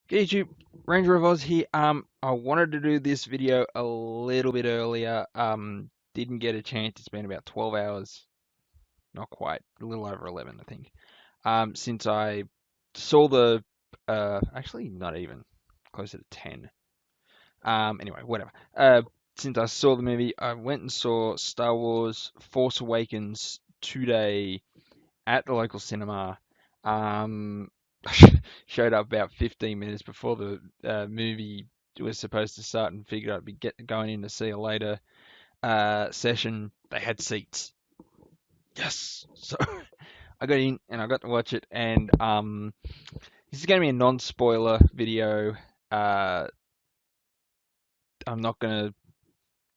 Good YouTube, Ranger of Oz here. I wanted to do this video a little bit earlier. Didn't get a chance. It's been about 12 hours, not quite, a little over 11, I think. Since I saw the, actually not even, closer to 10. Anyway, whatever. Since I saw the movie, I went and saw Star Wars Force Awakens today at the local cinema. Um, Showed up about 15 minutes before the movie was supposed to start and figured I'd be going in to see a later session. They had seats. Yes! So I got in and I got to watch it. And this is going to be a non-spoiler video. Uh, I'm not going to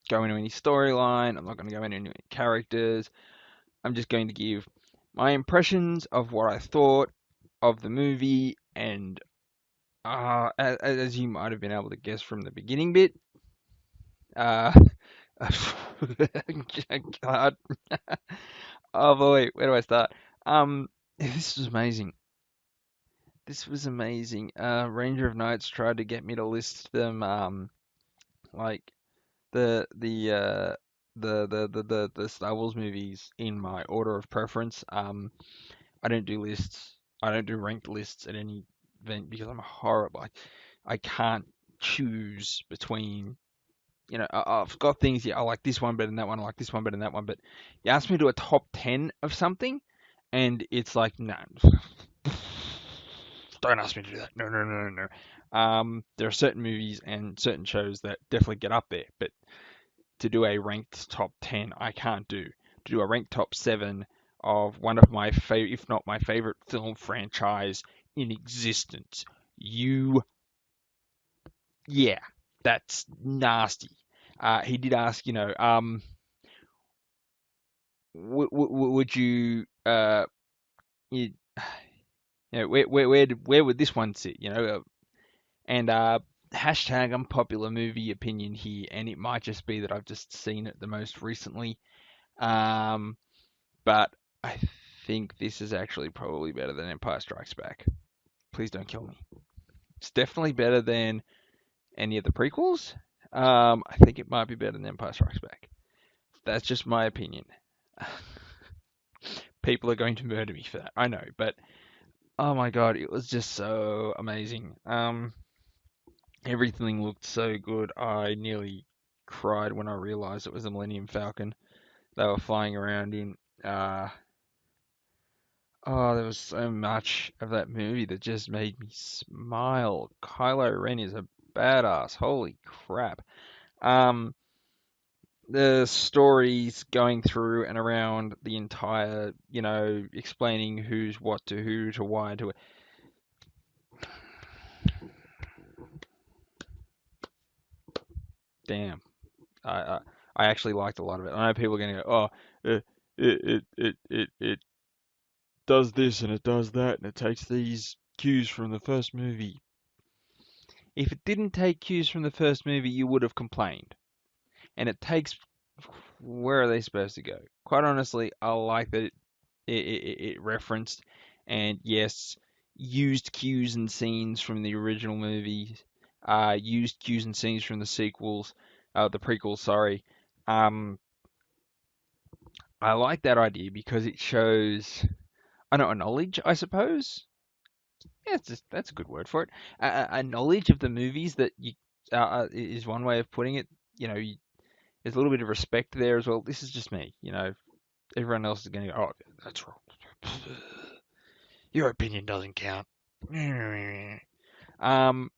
go into any storyline. I'm not going to go into any characters. I'm just going to give my impressions of what I thought of the movie, and as you might have been able to guess from the beginning bit, uh, God. Oh boy, where do I start? This was amazing. This was amazing. Ranger of Knights tried to get me to list them, like the the uh the Star Wars movies in my order of preference. I don't do lists. I don't do ranked lists at any event because I'm horrible. I can't choose between, I've got things, yeah, I like this one better than that one, I like this one better than that one, but you ask me to do a top 10 of something, and it's like, no, don't ask me to do that. No, no, no, no, no. There are certain movies and certain shows that definitely get up there, but to do a ranked top 10, I can't do. To do a ranked top 7 of one of my favorite, if not my favorite film franchise in existence, yeah, that's nasty. He did ask, would you, you, where would this one sit, and hashtag unpopular movie opinion here, and it might just be that I've just seen it the most recently. Um, but I think this is actually probably better than Empire Strikes Back. Please don't kill me. It's definitely better than any of the prequels. I think it might be better than Empire Strikes Back. That's just my opinion. People are going to murder me for that, I know, but oh my god, it was just so amazing. Everything looked so good. I nearly cried when I realized it was the Millennium Falcon they were flying around in. Oh, there was so much of that movie that just made me smile. Kylo Ren is a badass. Holy crap. Um, the stories going through and around the entire, explaining who's what to who to why to. Damn, I I, I actually liked a lot of it. I know people are going to go, oh, it does this and it does that and it takes these cues from the first movie. If it didn't take cues from the first movie, you would have complained. And it takes. Where are they supposed to go? Quite honestly, I like that it referenced and yes, used cues and scenes from the original movies, used cues and scenes from the sequels, the prequels. Sorry. Um, I like that idea because it shows, I don't know, a knowledge, I suppose. Yeah, that's a good word for it. A knowledge of the movies that you is one way of putting it. There's a little bit of respect there as well. This is just me. Everyone else is going to go, oh, that's wrong. Your opinion doesn't count. Um,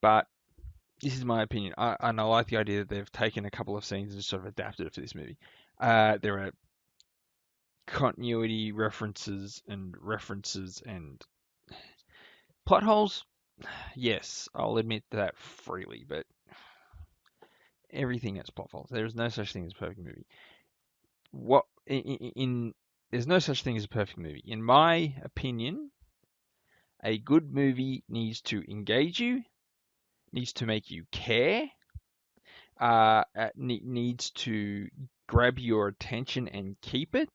but this is my opinion. And I like the idea that they've taken a couple of scenes and sort of adapted it for this movie. There are continuity references and plot holes. Yes, I'll admit that freely, but everything has plot holes. There is no such thing as a perfect movie. What in There's no such thing as a perfect movie. In my opinion, a good movie needs to engage you, needs to make you care, needs to grab your attention and keep it.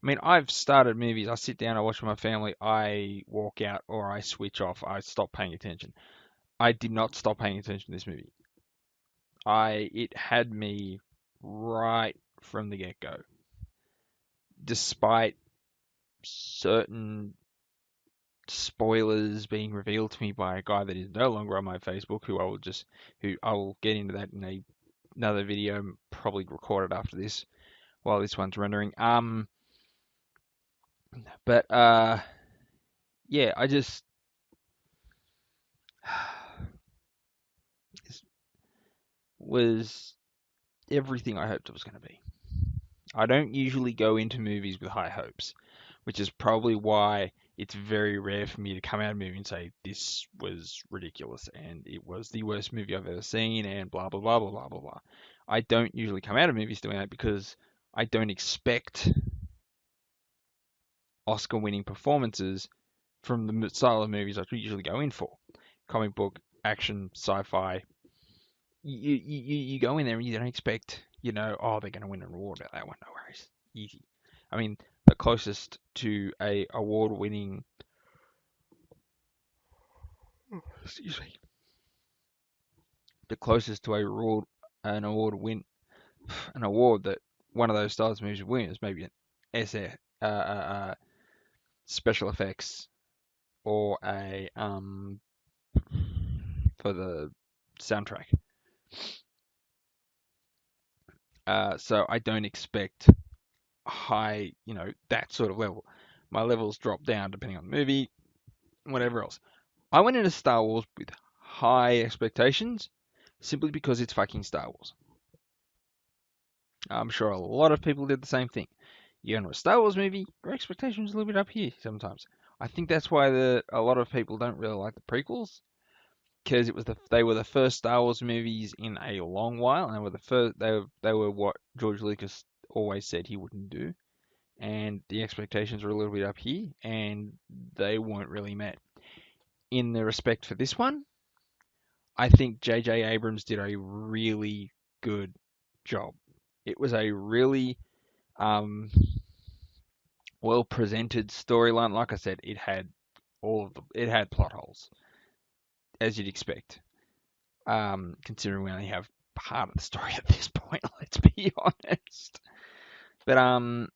mean, I've started movies. I sit down, I watch with my family, I walk out, or I switch off. I stop paying attention. I did not stop paying attention to this movie. It had me right from the get-go, despite certain spoilers being revealed to me by a guy that is no longer on my Facebook, who I will get into that in another video, probably recorded after this, while this one's rendering. But yeah, this was everything I hoped it was going to be. I don't usually go into movies with high hopes, which is probably why it's very rare for me to come out of a movie and say this was ridiculous and it was the worst movie I've ever seen and blah blah blah blah blah blah blah. I don't usually come out of movies doing that because I don't expect Oscar-winning performances from the style of movies I usually go in for. Comic book, action, sci-fi. You go in there and you don't expect, oh, they're going to win an award about that one. No worries. Easy. I mean, the closest to a award-winning, excuse me, the closest to an award that one of those styles of movies would win is maybe an SF, special effects, or a for the soundtrack. So I don't expect high, that sort of level. My levels drop down depending on the movie, whatever else. I went into Star Wars with high expectations simply because it's fucking Star Wars. I'm sure a lot of people did the same thing. You go into a Star Wars movie, your expectations are a little bit up here sometimes. I think that's why a lot of people don't really like the prequels, because they were the first Star Wars movies in a long while, and they were what George Lucas always said he wouldn't do, and the expectations were a little bit up here, and they weren't really met. In the respect for this one, I think J.J. Abrams did a really good job. It was a really well presented storyline. Like I said, it had plot holes, as you'd expect. Considering we only have part of the story at this point, let's be honest. But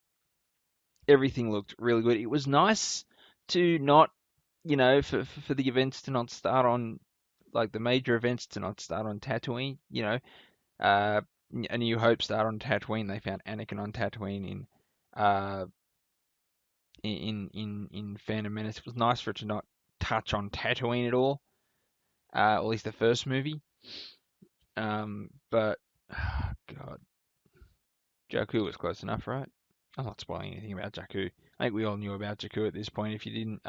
everything looked really good. It was nice to not, for the events to not start on, like the major events to not start on Tatooine. A New Hope started on Tatooine. They found Anakin on Tatooine in Phantom Menace. It was nice for it to not touch on Tatooine at all, at least the first movie. But God, Jakku was close enough, right? I'm not spoiling anything about Jakku. I think we all knew about Jakku at this point. If you didn't,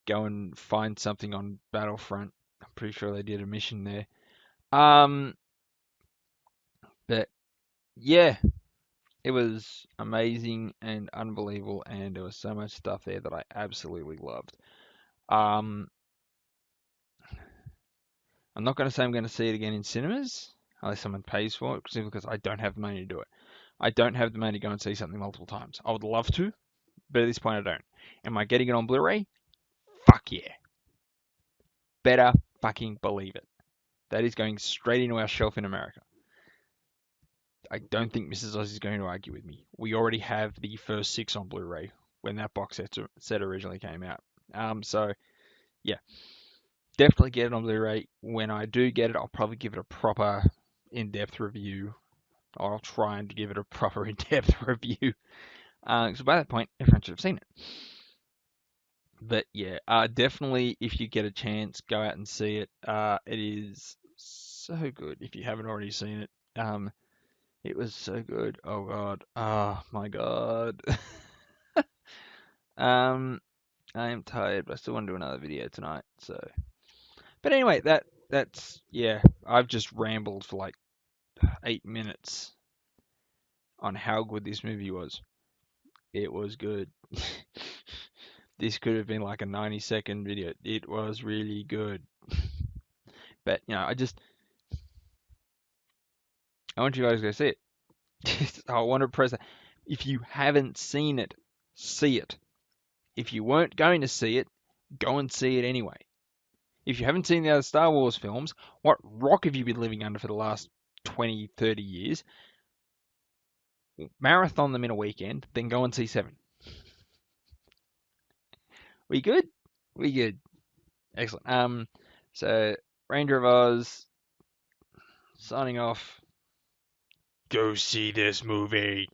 go and find something on Battlefront. I'm pretty sure they did a mission there. But yeah, it was amazing and unbelievable, and there was so much stuff there that I absolutely loved. I'm not going to say I'm going to see it again in cinemas unless someone pays for it, simply because I don't have the money to do it. I don't have the money to go and see something multiple times. I would love to, but at this point I don't. Am I getting it on Blu-ray? Fuck yeah. Better fucking believe it. That is going straight into our shelf in America. I don't think Mrs. Oz is going to argue with me. We already have the first 6 on Blu-ray when that box set originally came out. So yeah, definitely get it on Blu-ray. When I do get it, I'll probably give it a proper in-depth review. Or I'll try and give it a proper in-depth review. So by that point, everyone should have seen it. But yeah, definitely if you get a chance, go out and see it. It is so good if you haven't already seen it. It was so good. Oh God. Oh my God. I am tired, but I still want to do another video tonight. So, but anyway, that's yeah. I've just rambled for like 8 minutes on how good this movie was. It was good. This could have been like a 90-second video. It was really good. But I want you guys to go see it. I want to press that. If you haven't seen it, see it. If you weren't going to see it, go and see it anyway. If you haven't seen the other Star Wars films, what rock have you been living under for the last 20, 30 years? Marathon them in a weekend, then go and see 7. We good? We good. Excellent. So Ranger of Oz signing off. Go see this movie.